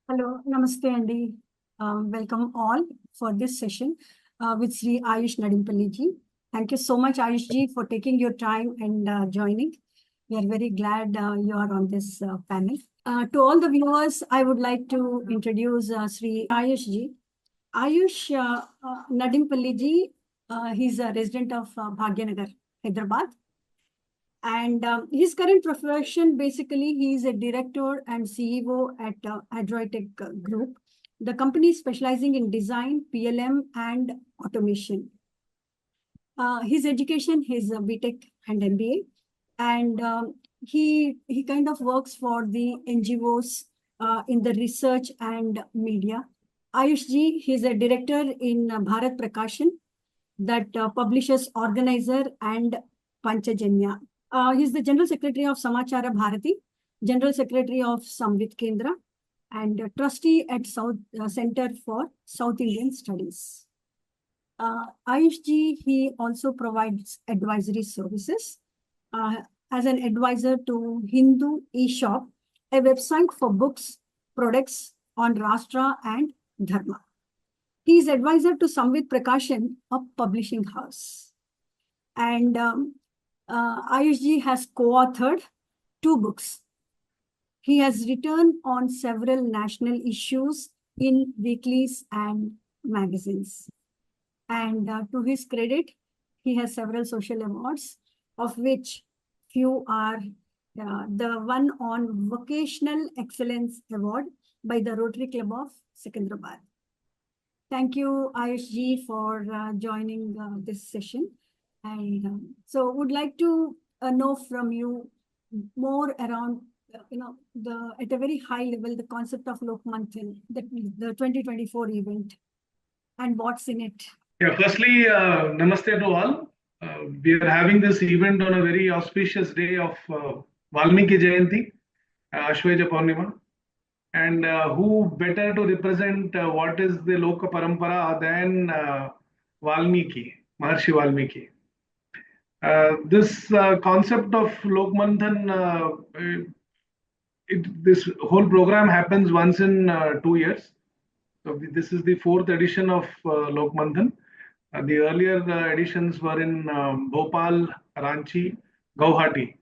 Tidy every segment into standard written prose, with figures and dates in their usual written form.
Hello, Namaste, Andy. Welcome all for this session with Sri Ayush Nadimpalli ji. Thank you so much, Ayush ji, for taking your time and joining. We are very glad you are on this panel. To all the viewers, I would like to introduce Sri Ayush ji. Ayush Nadimpalli ji, he's a resident of Bhagyanagar, Hyderabad. And his current profession, basically, he is a director and CEO at Adroitech Group. The company is specializing in design, PLM, and automation. His education, his BTech and MBA, and he kind of works for the NGOs in the research and media. Ayush ji, he's a director in Bharat Prakashan, that publishes Organizer and Panchajanya. He's the General Secretary of Samachara Bharati, General Secretary of Samvit Kendra, and trustee at South Center for South Indian Studies. Ayush ji, he also provides advisory services as an advisor to Hindu eShop, a website for books, products on Rashtra and Dharma. He is advisor to Samvit Prakashan, a publishing house. And Ayush ji has co-authored 2 books. He has written on several national issues in weeklies and magazines. And to his credit, he has several social awards, of which few are the one on Vocational Excellence Award by the Rotary Club of Secunderabad. Thank you, Ayush ji, for joining this session. And so would like to know from you more around, at a very high level, the concept of Lok Manthan, the 2024 event, and what's in it. Yeah, firstly, namaste to all. We are having this event on a very auspicious day of Valmiki Jayanti, Ashweja Purnima. And who better to represent what is the Loka Parampara than Valmiki, Maharshi Valmiki. This concept of Lok Manthan, this whole program happens once in 2 years. So this is the 4th edition of Lok Manthan. The earlier editions were in Bhopal, Ranchi, Guwahati.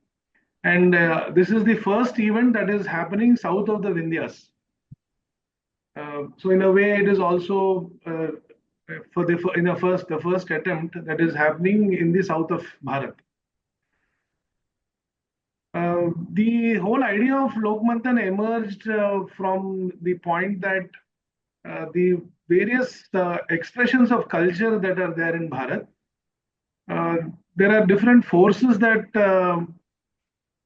And this is the first event that is happening south of the Vindhyas. So in a way, it is also the first attempt that is happening in the south of Bharat. The whole idea of Lok Manthan emerged from the point that the various expressions of culture that are there in Bharat, there are different forces that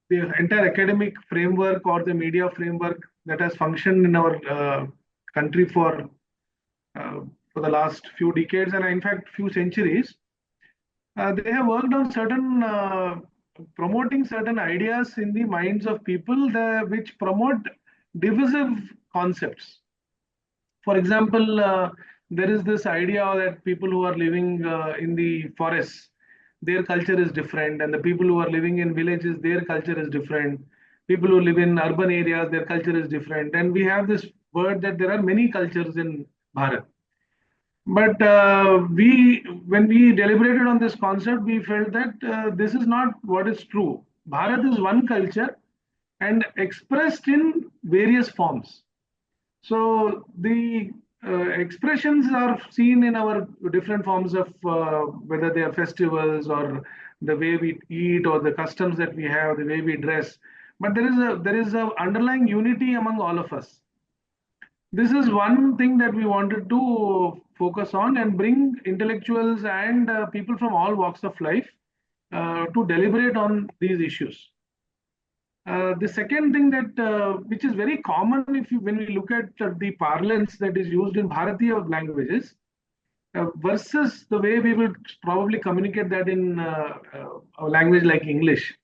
the entire academic framework or the media framework that has functioned in our country for the last few decades and in fact few centuries, they have worked on certain promoting certain ideas in the minds of people which promote divisive concepts. For example, there is this idea that people who are living in the forests, their culture is different, and the people who are living in villages, their culture is different. People who live in urban areas, their culture is different. And we have this word that there are many cultures in Bharat. But when we deliberated on this concept, we felt that this is not what is true. Bharat is one culture and expressed in various forms. So the expressions are seen in our different forms of whether they are festivals or the way we eat or the customs that we have, the way we dress. But there is a underlying unity among all of us. This is one thing that we wanted to focus on and bring intellectuals and people from all walks of life to deliberate on these issues. The second thing that which is very common when we look at the parlance that is used in Bharatiya languages versus the way we would probably communicate that in a language like English.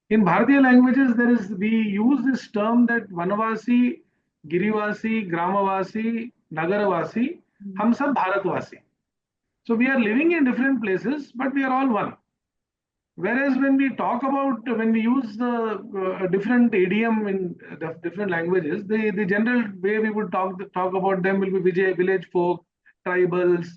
In Bharatiya languages, we use this term that Vanavasi, Girivasi, Gramavasi, Nagaravasi, hum sab Bharatvasi. So we are living in different places, but we are all one. Whereas when we use the different idiom in the different languages, the general way we would talk about them will be village folk, tribals,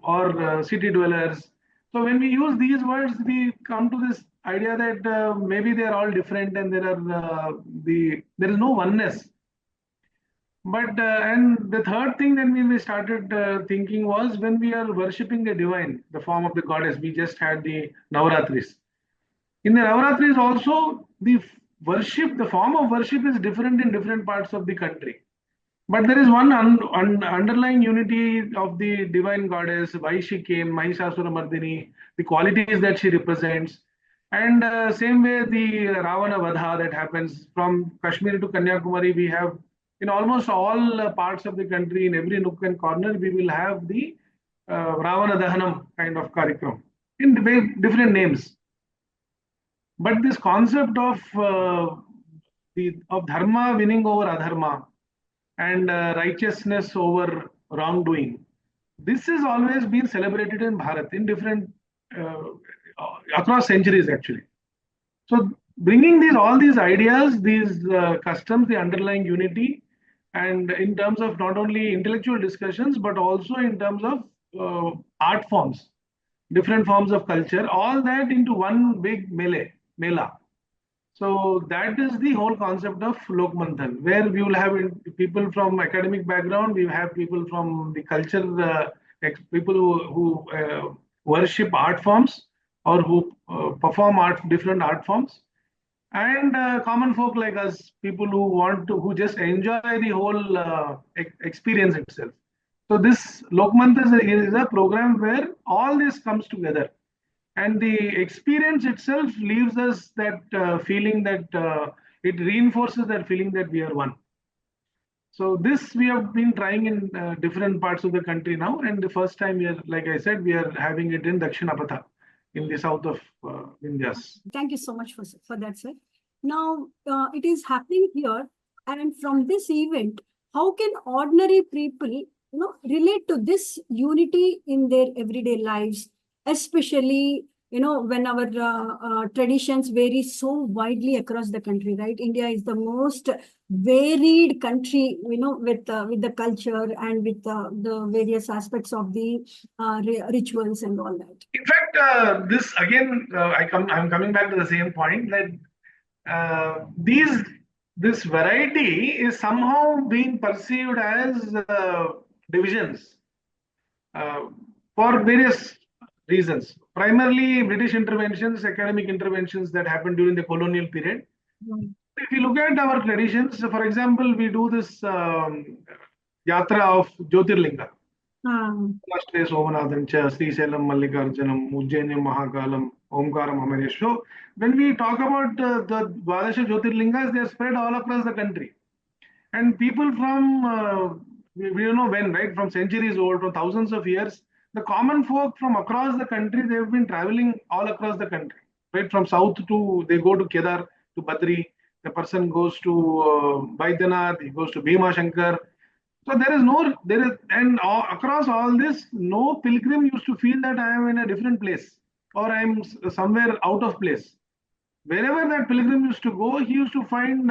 or city dwellers. So when we use these words, we come to this idea that maybe they are all different and there is no oneness. But and the third thing that we started thinking was when we are worshipping the divine, the form of the goddess. We just had the Navaratris. In the Navaratris also, the form of worship is different in different parts of the country. But there is one underlying unity of the divine goddess, why she came, Mahishasura Mardini, the qualities that she represents. And same way, the Ravana Vadha that happens from Kashmir to Kanyakumari, we have in almost all parts of the country, in every nook and corner, we will have the Ravana Dahanam kind of Karikram in different names. But this concept of dharma winning over adharma and righteousness over wrongdoing, this has always been celebrated in Bharat in different across centuries actually. So bringing all these ideas, these customs, the underlying unity, and in terms of not only intellectual discussions but also in terms of art forms, different forms of culture, all that into one big mela. So that is the whole concept of Lok Manthan, where we will have people from academic background, we have people from the culture, people who worship art forms or who perform different art forms, and common folk like us, people who just enjoy the whole experience itself. So this Lok Manthan is a program where all this comes together. And the experience itself leaves us that feeling that it reinforces that feeling that we are one. So this we have been trying in different parts of the country now, and the first time like I said, we are having it in Dakshinapatha, in the south of Vindhyas. Thank you so much for that, sir. Now it is happening here, and from this event, how can ordinary people, relate to this unity in their everyday lives? Especially, when our traditions vary so widely across the country, right? India is the most varied country, with the culture and with the various aspects of the rituals and all that. In fact, this again, I'm coming back to the same point that this variety is somehow being perceived as divisions for various reasons. Primarily British interventions, academic interventions that happened during the colonial period. If you look at our traditions, for example, we do this yatra of Jyotirlinga. First day Somanathan, Sriselam, Mallikarjunam, Ujjainam, Mahakalam, Omkaram, Amaresh. So when we talk about the Dwadasha Jyotirlingas, they are spread all across the country. And people from, we don't know when, right? From centuries old, from thousands of years, the common folk from across the country, they've been traveling all across the country, right? From south they go to Kedar, to Badri, the person goes to Baidyanath, he goes to Bhima Shankar. So and across all this, no pilgrim used to feel that I am in a different place or I am somewhere out of place. Wherever that pilgrim used to go, he used to find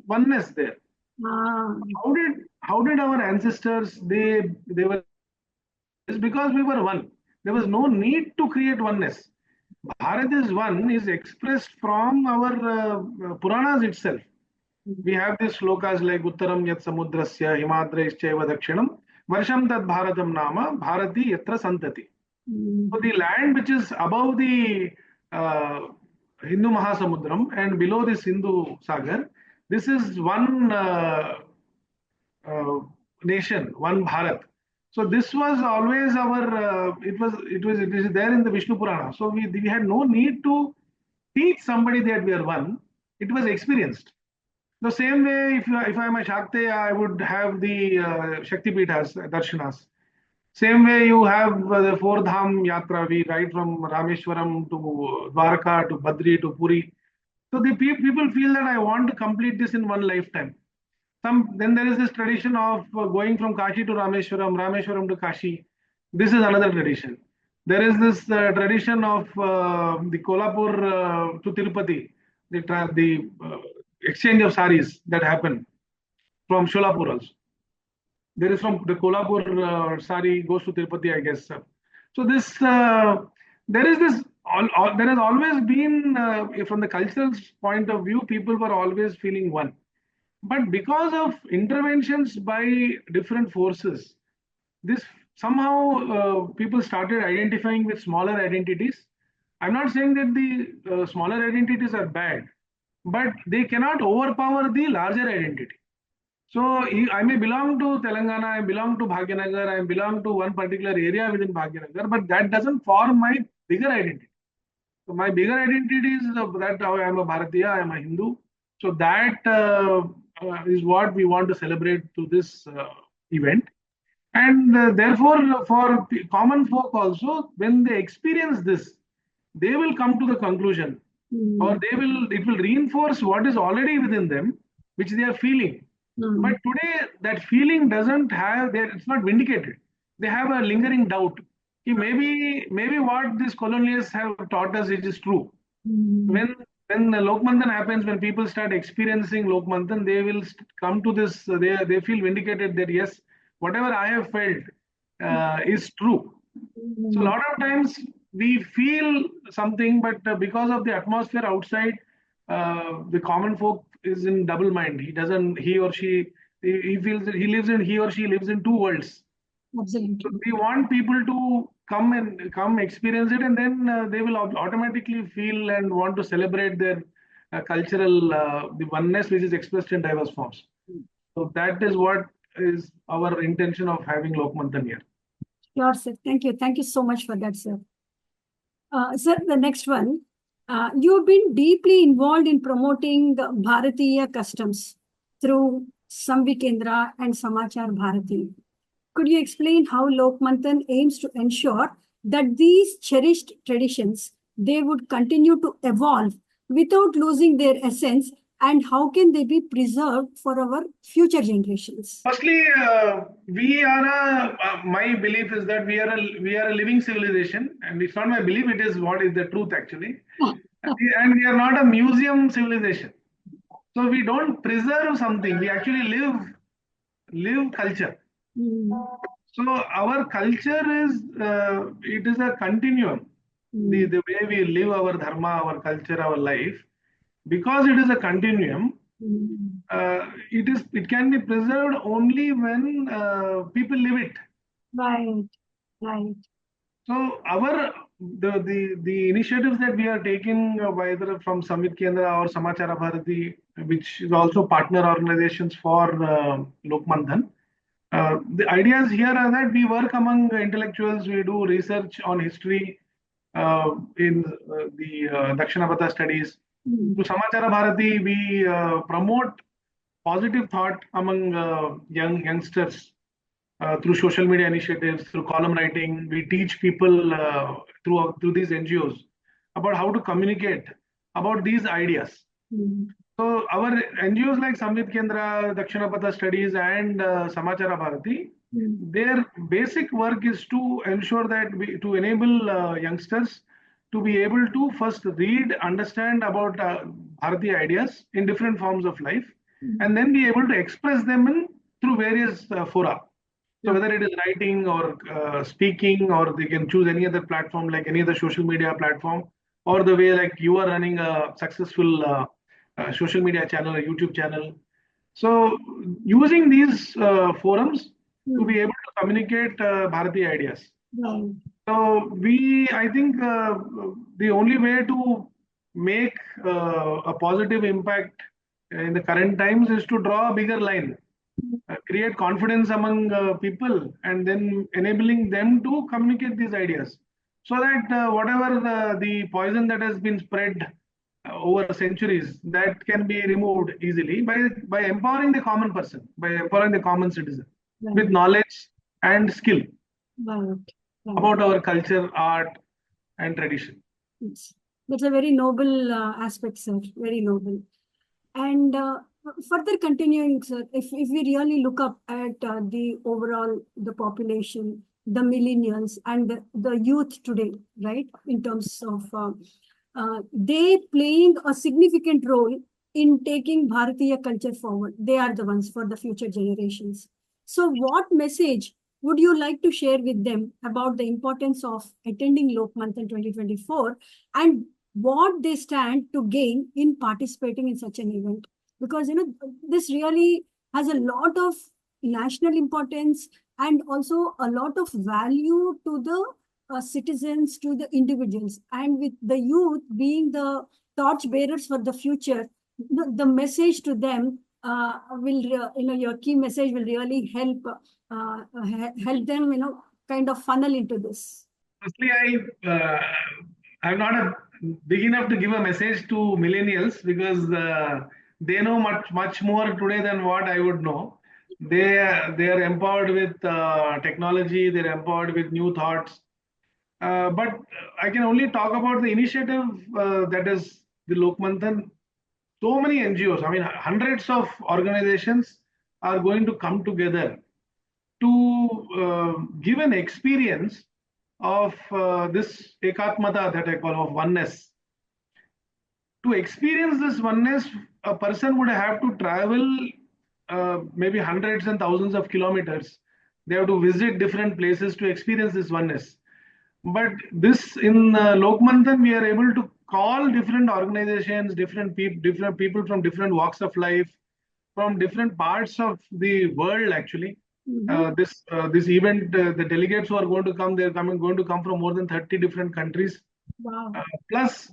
oneness there. How did our ancestors, they were, it's because we were one. There was no need to create oneness. Bharat is one is expressed from our Puranas itself. We have these slokas like Uttaram Yat Samudrasya, Himadraischaiva Dakshinam, Varsham Tad Bharatam Nama, Bharati Yatra Santati. So the land which is above the Hindu Mahasamudram and below this Hindu Sagar, this is one nation, one Bharat. So this was always our, it is there in the Vishnu Purana. So we had no need to teach somebody that we are one. It was experienced. The same way, if I am a Shakti, I would have the Shakti Pithas, Darshanas. Same way you have the four Dham Yatra, we ride from Rameshwaram to Dwarka to Badri to Puri. So the people feel that I want to complete this in one lifetime. Then there is this tradition of going from Kashi to Rameshwaram, Rameshwaram to Kashi. This is another tradition. There is this tradition of the Kolhapur to Tirupati, the exchange of saris that happen from Sholapur also. There is from the Kolhapur sari goes to Tirupati, I guess. So this there is this there has always been from the cultural point of view, people were always feeling one. But because of interventions by different forces, this somehow people started identifying with smaller identities. I'm not saying that the smaller identities are bad, but they cannot overpower the larger identity. So I may belong to Telangana, I belong to Bhagyanagar, I belong to one particular area within Bhagyanagar, but that doesn't form my bigger identity. So my bigger identity is that I am a Bharatiya, I am a Hindu. So that is what we want to celebrate through this event. And therefore, for common folk also, when they experience this, they will come to the conclusion, or it will reinforce what is already within them, which they are feeling. But today, that feeling doesn't have, it's not vindicated. They have a lingering doubt. Maybe what these colonialists have taught us is true. When the Lokmanthan happens, when people start experiencing Lokmanthan, they will come to this, they feel vindicated that yes, whatever I have felt is true. So a lot of times we feel something, but because of the atmosphere outside, the common folk is in double mind. He or she feels that he or she lives in two worlds. Absolutely. So we want people to come experience it, and then they will automatically feel and want to celebrate their cultural the oneness which is expressed in diverse forms. So that is what is our intention of having Lokmanthan here. Sure, sir. Thank you. Thank you so much for that, sir. Sir, the next one. You've been deeply involved in promoting the Bharatiya customs through Samvi Kendra and Samachar Bharati. Could you explain how Lokmanthan aims to ensure that these cherished traditions, they would continue to evolve without losing their essence, and how can they be preserved for our future generations? Firstly, my belief is that we are a living civilization, and it's not my belief; it is what is the truth actually. And we are not a museum civilization. So we don't preserve something; we actually live culture. So our culture is it is a continuum. The way we live our dharma, our culture, our life, because it is a continuum. It can be preserved only when people live it. Right, right. So the initiatives that we are taking, whether from Samvit Kendra or Samachara Bharati, which is also partner organizations for Lokmanthan. The ideas here are that we work among intellectuals, we do research on history in the Dakshinapatha studies. To Samachara Bharati, we promote positive thought among youngsters through social media initiatives, through column writing. We teach people through these NGOs about how to communicate about these ideas. So our NGOs like Samvit Kendra, Dakshinapatha Studies, and Samachara Bharati, their basic work is to ensure that to enable youngsters to be able to first read, understand about Bharati ideas in different forms of life, and then be able to express them through various fora. So whether it is writing or speaking, or they can choose any other platform like any other social media platform, or the way like you are running a successful social media channel, a YouTube channel. So using these forums to be able to communicate Bharati ideas. So I think the only way to make a positive impact in the current times is to draw a bigger line. Create confidence among people, and then enabling them to communicate these ideas, so that whatever the poison that has been spread over centuries, that can be removed easily by empowering the common person, by empowering the common citizen with knowledge and skill about our culture, art, and tradition. That's a very noble aspect, sir. Very noble. And further continuing, sir, if we really look up at the overall the population, the millennials and the youth today, right? In terms of they playing a significant role in taking Bharatiya culture forward. They are the ones for the future generations. So what message would you like to share with them about the importance of attending Lok Manthan 2024 and what they stand to gain in participating in such an event? Because, this really has a lot of national importance and also a lot of value to the citizens, to the individuals. And with the youth being the torch bearers for the future, the message to them your key message will really help them, kind of funnel into this. Firstly, I'm not big enough to give a message to millennials because they know much more today than what I would know. They are empowered with technology. They're empowered with new thoughts. But I can only talk about the initiative that is the Lok Manthan. So many NGOs, I mean, hundreds of organizations are going to come together to give an experience of this ekatmata that I call of oneness. To experience this oneness, a person would have to travel maybe hundreds and thousands of kilometers. They have to visit different places to experience this oneness. But this in Lok Manthan, we are able to call different organizations, different people from different walks of life, from different parts of the world. Actually, this event, the delegates who are going to come, they're going to come from more than 30 different countries. Wow. Plus,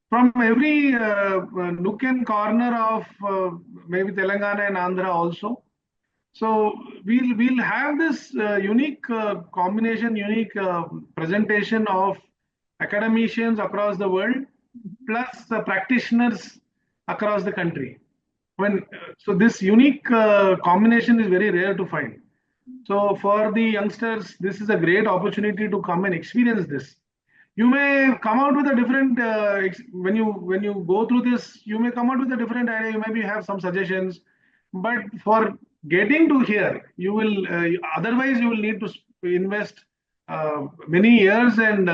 from every nook and corner of maybe Telangana and Andhra also. So we'll have this unique combination, unique presentation of academicians across the world, plus practitioners across the country. So this unique combination is very rare to find. So for the youngsters, this is a great opportunity to come and experience this. You may come out with a different when you go through this, you may come out with a different idea. You maybe have some suggestions, but for getting to here, you will otherwise you will need to invest many years and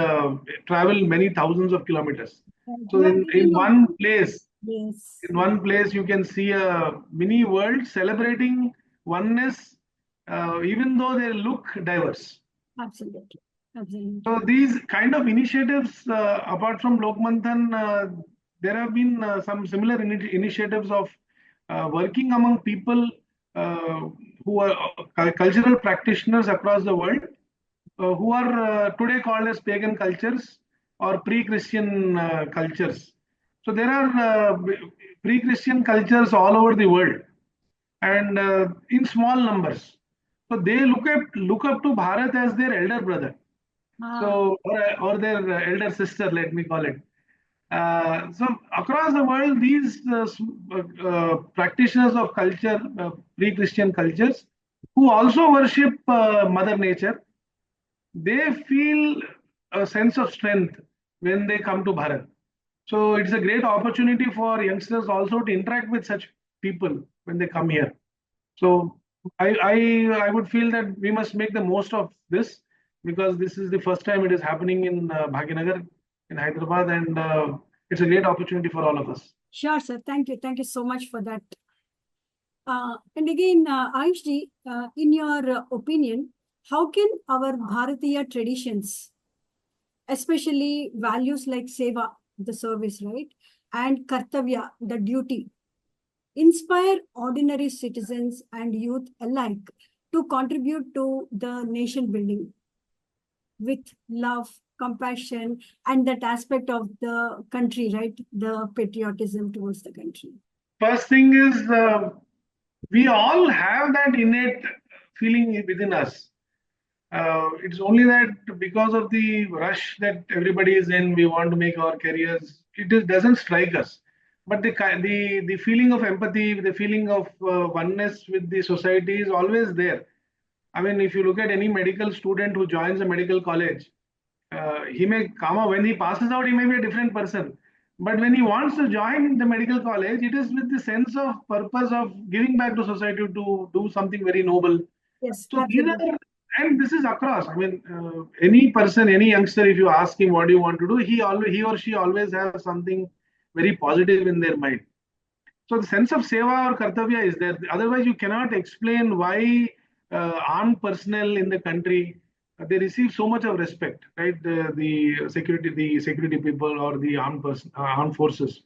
travel many thousands of kilometers. So in one place, you can see a mini world celebrating oneness, even though they look diverse. Absolutely. Absolutely. So these kind of initiatives, apart from Lok Manthan, there have been some similar initiatives of working among people who are cultural practitioners across the world, who are today called as pagan cultures or pre-Christian cultures. So there are pre-Christian cultures all over the world, and in small numbers. So they look up to Bharat as their elder brother. So or their elder sister, let me call it. So across the world, these practitioners of culture, pre-Christian cultures, who also worship Mother Nature, they feel a sense of strength when they come to Bharat. So it's a great opportunity for youngsters also to interact with such people when they come here. So I would feel that we must make the most of this, because this is the first time it is happening in Bhagyanagar in Hyderabad, and it's a great opportunity for all of us. Sure, sir. Thank you. Thank you so much for that. And again, Ayushji, in your opinion, how can our Bharatiya traditions, especially values like seva, the service, right, and kartavya, the duty, inspire ordinary citizens and youth alike to contribute to the nation building with love, compassion, and that aspect of the country, right? The patriotism towards the country. First thing is, we all have that innate feeling within us. It's only that because of the rush that everybody is in, we want to make our careers, doesn't strike us. But the feeling of empathy, the feeling of oneness with the society is always there. I mean, if you look at any medical student who joins a medical college, he may come out, when he passes out, he may be a different person. But when he wants to join the medical college, it is with the sense of purpose of giving back to society to do something very noble. Yes. So these are and this is across. I mean, any person, any youngster, if you ask him what do you want to do, he or she always has something very positive in their mind. So the sense of seva or kartavya is there. Otherwise, you cannot explain why armed personnel in the country they receive so much of respect, right? The security people or the armed forces.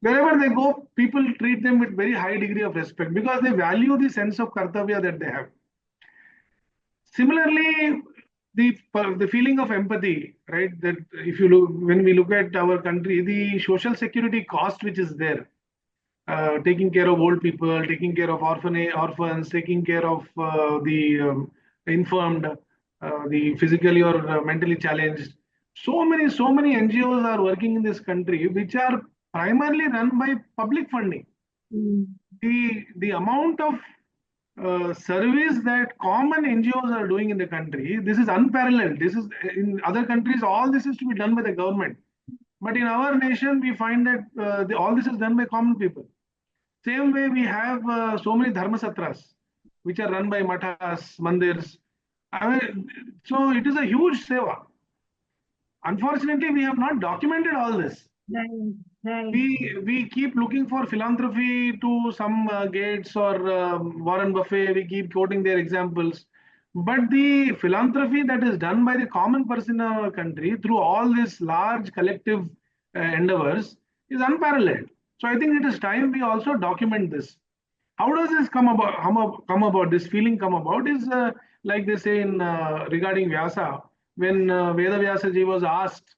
Wherever they go, people treat them with very high degree of respect because they value the sense of kartavya that they have. Similarly, the feeling of empathy, right? That if you look, when we look at our country, the social security cost which is there, taking care of old people, taking care of orphans, taking care of the infirmed, the physically or mentally challenged. So many NGOs are working in this country, which are primarily run by public funding. The amount of service that common NGOs are doing in the country, this is unparalleled. This is in other countries, all this is to be done by the government. But in our nation, we find that all this is done by common people. Same way, we have so many dharmasatras, which are run by mathas, mandirs. I mean, so it is a huge seva. Unfortunately, we have not documented all this. Right. We keep looking for philanthropy to some Gates or Warren Buffett. We keep quoting their examples. But the philanthropy that is done by the common person in our country through all these large collective endeavors is unparalleled. So I think it is time we also document this. How does this come about? This feeling come about is like they say in regarding Vyasa, when Veda Vyasa ji was asked,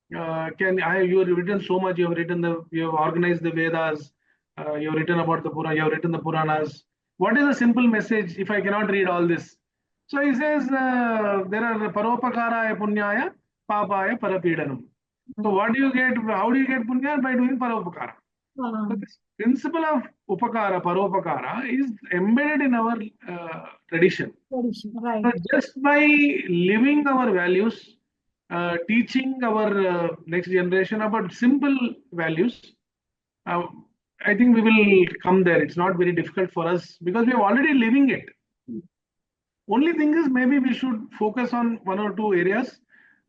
you have written so much, you have organized the Vedas, you have written about the Purana, you have written the Puranas. What is the simple message if I cannot read all this? So he says there are paropakara punyaya, papaya parapidanam. So what do you get? How do you get punya? By doing paropakara. So this principle of upakara, paropakara is embedded in our tradition. Right. So just by living our values, teaching our next generation about simple values, I think we will come there. It's not very difficult for us because we are already living it. Only thing is maybe we should focus on one or two areas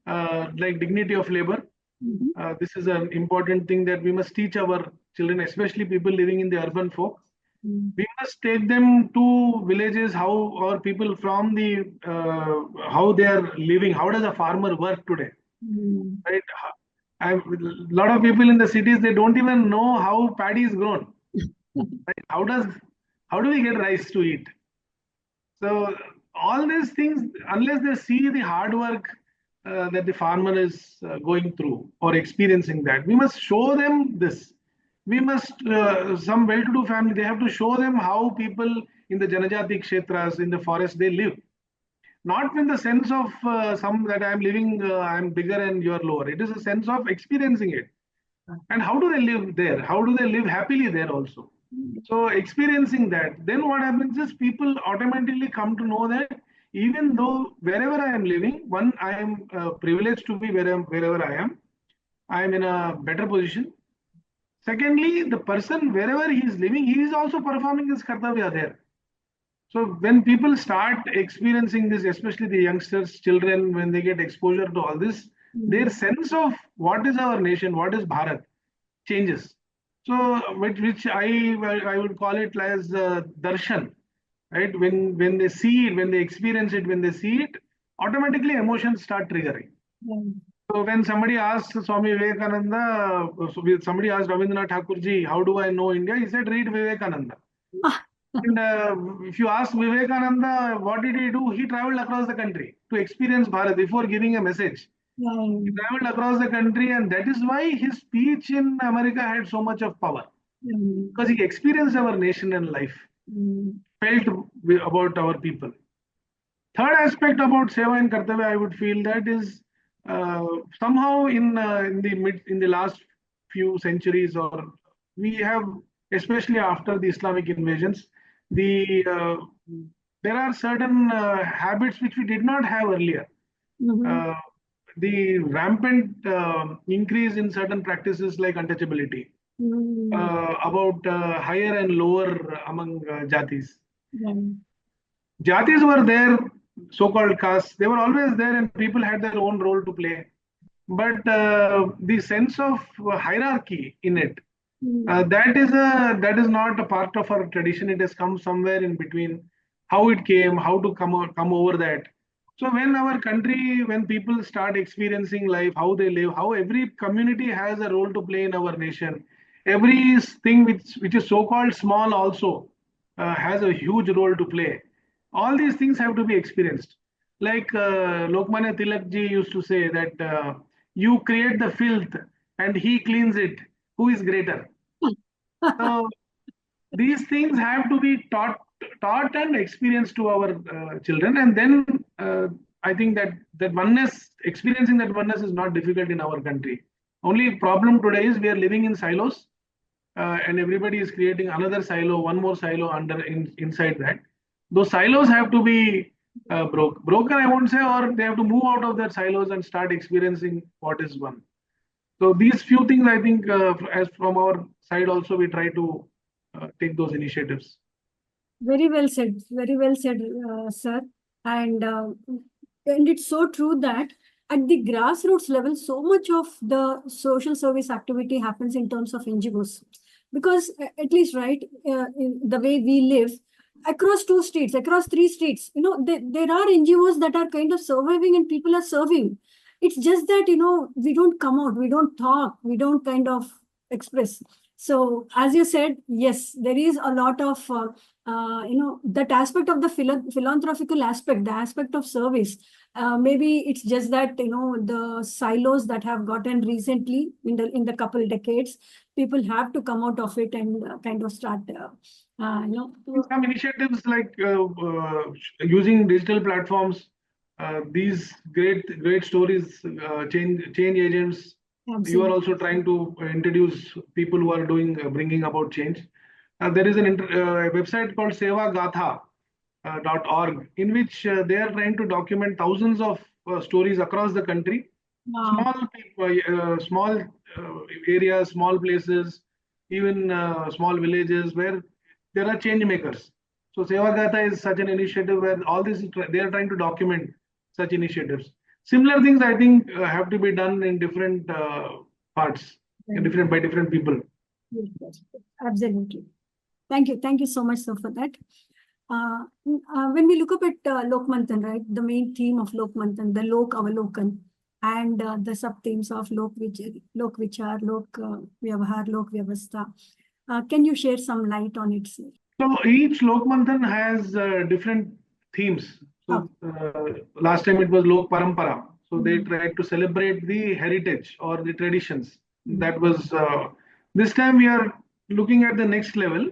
like dignity of labor. This is an important thing that we must teach our children, especially people living in the urban folk. We must take them to villages, or people from the how they are living. How does a farmer work today? Right? A lot of people in the cities, they don't even know how paddy is grown. Right? How do we get rice to eat? So all these things, unless they see the hard work that the farmer is going through or experiencing that, we must show them this. We must, some well-to-do family, they have to show them how people in the Janajati Kshetras, in the forest, they live. Not in the sense of some that I'm living, I'm bigger and you're lower. It is a sense of experiencing it. And how do they live there? How do they live happily there also? So experiencing that, then what happens is people automatically come to know that even though wherever I am living, one, I am privileged to be wherever I am in a better position. Secondly, the person wherever he is living, he is also performing his kartavya there. So when people start experiencing this, especially the youngsters, children, when they get exposure to all this, their sense of what is our nation, what is Bharat, changes. So which I would call it as darshan, right? When they see it, when they experience it, when they see it, automatically emotions start triggering. So when somebody asked Swami Vivekananda, somebody asked Rabindranath Thakurji, how do I know India? He said, read Vivekananda. And if you ask Vivekananda, what did he do? He traveled across the country to experience Bharat before giving a message. He traveled across the country, and that is why his speech in America had so much of power. Because he experienced our nation and life, felt about our people. Third aspect about Seva and Kartavya, I would feel that is somehow in the last few centuries, or we have, especially after the Islamic invasions, there are certain habits which we did not have earlier. The rampant increase in certain practices like untouchability, about higher and lower among jatis. Jatis were there so-called castes, they were always there and people had their own role to play. But the sense of hierarchy in it, that is not a part of our tradition. It has come somewhere in between. How it came, how to come over that. So when our country, when people start experiencing life, how they live, how every community has a role to play in our nation, every thing which is so-called small also has a huge role to play. All these things have to be experienced. Like Lokmanya Tilak ji used to say that you create the filth and he cleans it. Who is greater? So these things have to be taught and experienced to our children, and then I think that oneness, experiencing that oneness is not difficult in our country. Only problem today is we are living in silos, and everybody is creating another silo, one more silo inside that. Those silos have to be broken, I won't say, or they have to move out of their silos and start experiencing what is one. So these few things, I think, as from our side also, we try to take those initiatives. Very well said, sir. And it's so true that at the grassroots level, so much of the social service activity happens in terms of NGOs. Because at least, right, in the way we live, across 2 streets, across 3 streets, there are NGOs that are kind of surviving and people are serving. It's just that, we don't come out, we don't talk, we don't kind of express. So as you said, yes, there is a lot of, that aspect of the philanthropical aspect, the aspect of service. Maybe it's just that, the silos that have gotten recently in the couple decades, people have to come out of it and kind of start, Some initiatives like using digital platforms, these great stories, change agents. Absolutely. You are also trying to introduce people who are bringing about change. There is a website called sevagatha.org, in which they are trying to document thousands of stories across the country. Wow. Small areas, small places, even small villages where there are change makers. So Sevagatha is such an initiative where all this they are trying to document such initiatives. Similar things, I think, have to be done in different parts, by different people. Yes, absolutely. Thank you so much, sir, for that. When we look up at Lok Manthan, right, the main theme of Lok Manthan, the Lok Avalokan, and the sub-themes of Lok Vichar, Lok Vyavahar, Lok Vyavastha. Can you share some light on it, sir? So each Lok Manthan has different themes. So last time it was Lok Parampara. So they tried to celebrate the heritage or the traditions. That was this time we are looking at the next level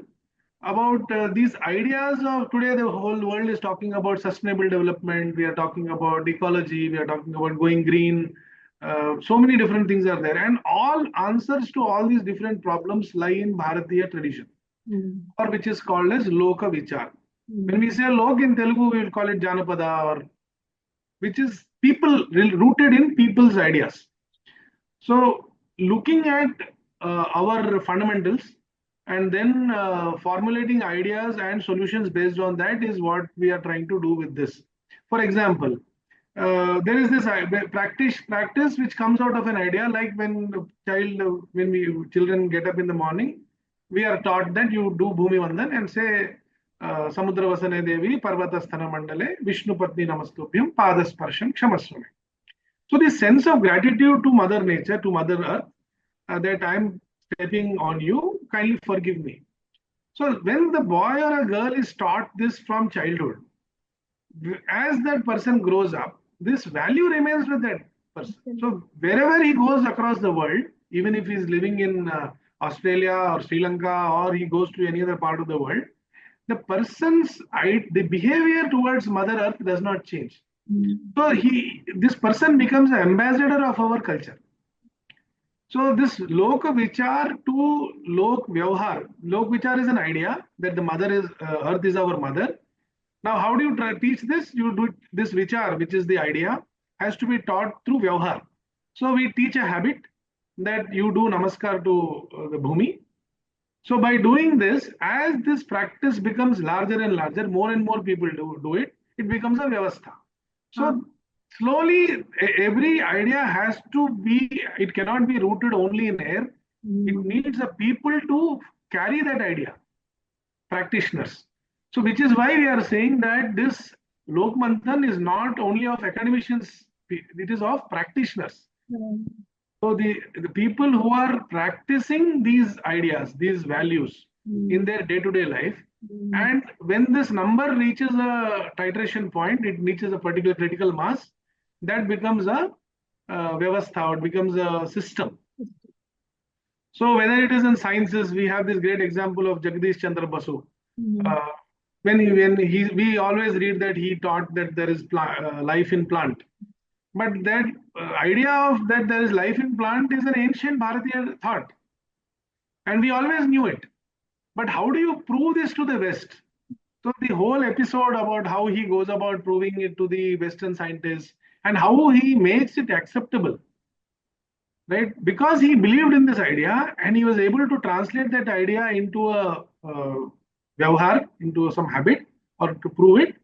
about these ideas of today. The whole world is talking about sustainable development. We are talking about ecology. We are talking about going green. So many different things are there, and all answers to all these different problems lie in Bharatiya tradition, or which is called as Loka Vichar. When we say Lok in Telugu, we will call it Janapada, or which is people rooted in people's ideas. So looking at our fundamentals and then formulating ideas and solutions based on that is what we are trying to do with this. For example, there is this practice which comes out of an idea, like when children get up in the morning, we are taught that you do Bhumi Vandan and say Samudra Vasane Devi Parvatasthana Mandale Vishnu Patni Namastubhyam Padasparsham Kshamaswame. So this sense of gratitude to Mother Nature, to Mother Earth, that I'm stepping on you, kindly forgive me. So when the boy or a girl is taught this from childhood, as that person grows up, this value remains with that person. So wherever he goes across the world, even if he's living in Australia or Sri Lanka, or he goes to any other part of the world, the person's the behavior towards Mother Earth does not change. So this person becomes an ambassador of our culture. So this Lok Vichar to Lok Vyavahar. Lok Vichar is an idea that the Earth is our mother. Now, how do you teach this? You do this Vichar, which is the idea, has to be taught through Vyavahar. So we teach a habit that you do Namaskar to the Bhumi. So by doing this, as this practice becomes larger and larger, more and more people do it, it becomes a Vyavastha. So slowly, every idea has to be, it cannot be rooted only in air. It needs a people to carry that idea, practitioners. So, which is why we are saying that this Lok Manthan is not only of academicians, it is of practitioners. So, the people who are practicing these ideas, these values in their day to day life, and when this number reaches a titration point, it reaches a particular critical mass, that becomes a vyavastha, or it becomes a system. So whether it is in sciences, we have this great example of Jagdish Chandra Basu. We always read that he taught that there is life in plant. But that idea of that there is life in plant is an ancient Bharatiya thought. And we always knew it. But how do you prove this to the West? So the whole episode about how he goes about proving it to the Western scientists and how he makes it acceptable, right? Because he believed in this idea and he was able to translate that idea into a vyavhar, into some habit, or to prove it.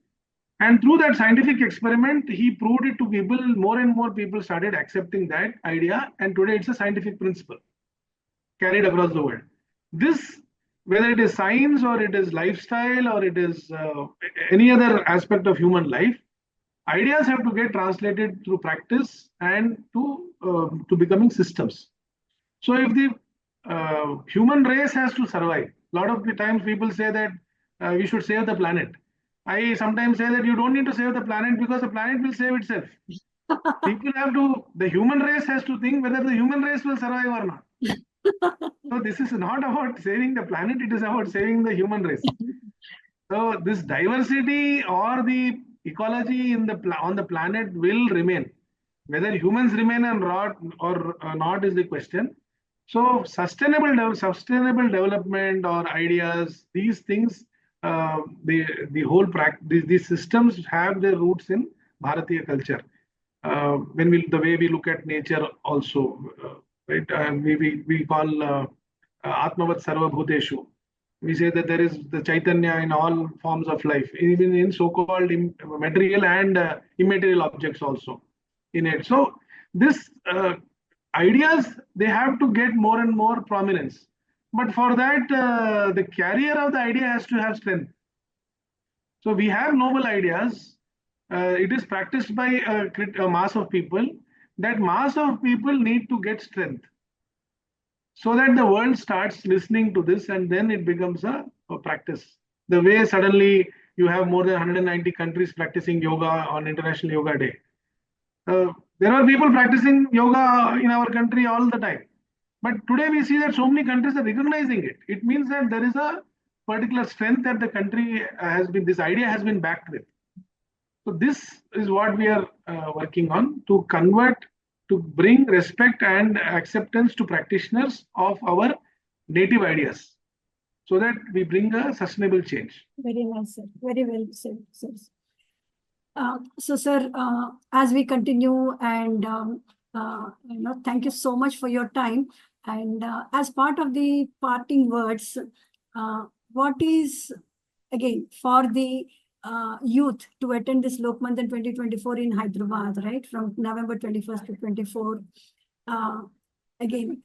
And through that scientific experiment, he proved it to people. More and more people started accepting that idea, and today it's a scientific principle carried across the world. This, whether it is science or it is lifestyle or it is any other aspect of human life, ideas have to get translated through practice and to becoming systems. So if the human race has to survive, a lot of the times people say that we should save the planet. I sometimes say that you don't need to save the planet because the planet will save itself. People have to, the human race has to think whether the human race will survive or not. So this is not about saving the planet, it is about saving the human race. So this diversity or the ecology in on the planet will remain. Whether humans remain or not is the question. So sustainable development or ideas, these things, the whole practice, these systems have their roots in Bharatiya culture. When the way we look at nature also, right? We call Atmavat Sarva Bhuteshu. We say that there is the Chaitanya in all forms of life, even in so-called material and immaterial objects also in it. So this ideas, they have to get more and more prominence. But for that, the carrier of the idea has to have strength. So we have noble ideas. It is practiced by a mass of people. That mass of people need to get strength, so that the world starts listening to this, and then it becomes a practice. The way suddenly you have more than 190 countries practicing yoga on International Yoga Day. There are people practicing yoga in our country all the time. But today we see that so many countries are recognizing it. It means that there is a particular strength that the country this idea has been backed with. So this is what we are working on, to convert, to bring respect and acceptance to practitioners of our native ideas, so that we bring a sustainable change. Very nice, sir. Very well said, sir. So, sir, as we continue, and thank you so much for your time. And as part of the parting words, what is, again, for the youth to attend this Lok Manthan 2024 in Hyderabad, right, from November 21st to 24. Again,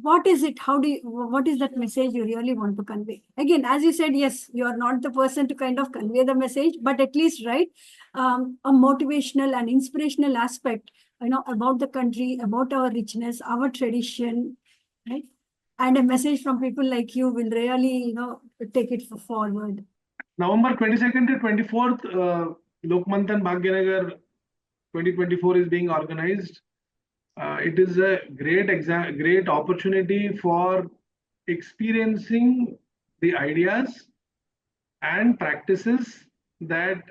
what is it? What is that message you really want to convey? Again, as you said, yes, you are not the person to kind of convey the message, but at least, right, a motivational and inspirational aspect, about the country, about our richness, our tradition, right? And a message from people like you will really, take it forward. November 22nd to 24th, Lok Manthan Bhagyanagar 2024 is being organized. It is a great opportunity for experiencing the ideas and practices that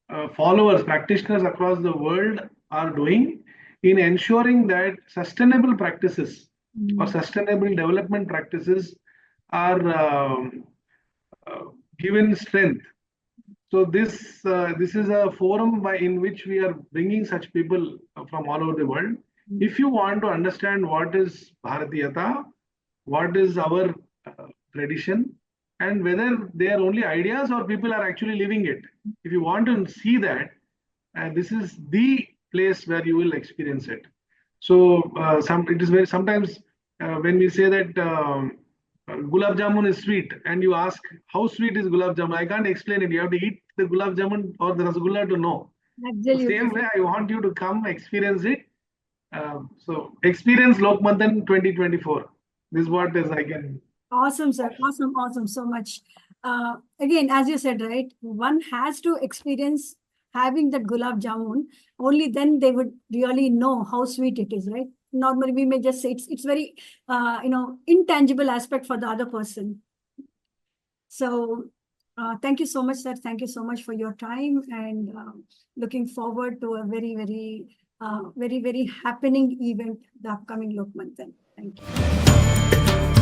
practitioners across the world are doing in ensuring that sustainable practices or sustainable development practices are given strength. So this is a forum in which we are bringing such people from all over the world. If you want to understand what is Bharatiyata, what is our tradition, and whether they are only ideas or people are actually living it, if you want to see that, and this is the place where you will experience it. So it is very sometimes when we say that gulab jamun is sweet, and you ask how sweet is gulab jamun, I can't explain it. You have to eat the gulab jamun or the rasgulla to know. The Absolutely. same way, I want you to come experience it. So experience Lokmanthan 2024. This is what is I can. Awesome, sir. Awesome, awesome. So much. Again, as you said, right, one has to experience having that gulab jamun. Only then they would really know how sweet it is, right? Normally, we may just say it's very, intangible aspect for the other person. So, thank you so much, sir. Thank you so much for your time, and looking forward to a very, very happening event, the upcoming Lokmanthan. Thank you.